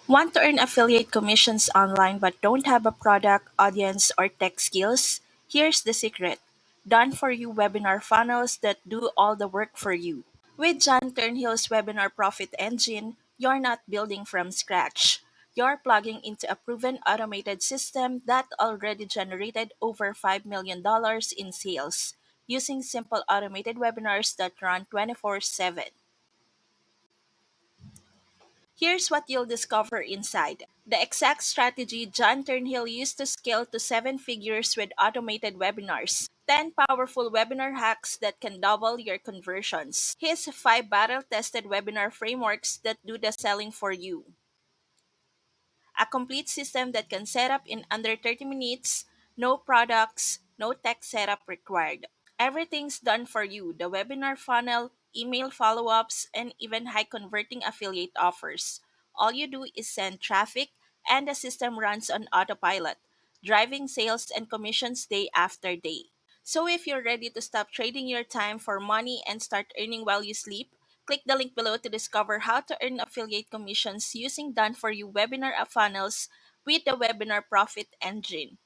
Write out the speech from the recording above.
Want to earn affiliate commissions online but don't have a product, audience, or tech skills? Here's the secret: done for you webinar funnels that do all the work for you. With John Turnhill's Webinar Profit Engine, you're not building from scratch. You're plugging into a proven automated system that already generated over $5 million in sales using simple automated webinars that run 24/7. Here's what you'll discover inside: the exact strategy John Turnhill used to scale to seven figures with automated webinars, 10 powerful webinar hacks that can double your conversions, his 5 battle tested webinar frameworks that do the selling for you, a complete system that can set up in under 30 minutes, no products, no tech setup required. Everything's done for you: the webinar funnel, email follow ups, and even high converting affiliate offers. All you do is send traffic, and the system runs on autopilot, driving sales and commissions day after day. So if you're ready to stop trading your time for money and start earning while you sleep, click the link below to discover how to earn affiliate commissions using done for you webinar funnels with the Webinar Profit Engine.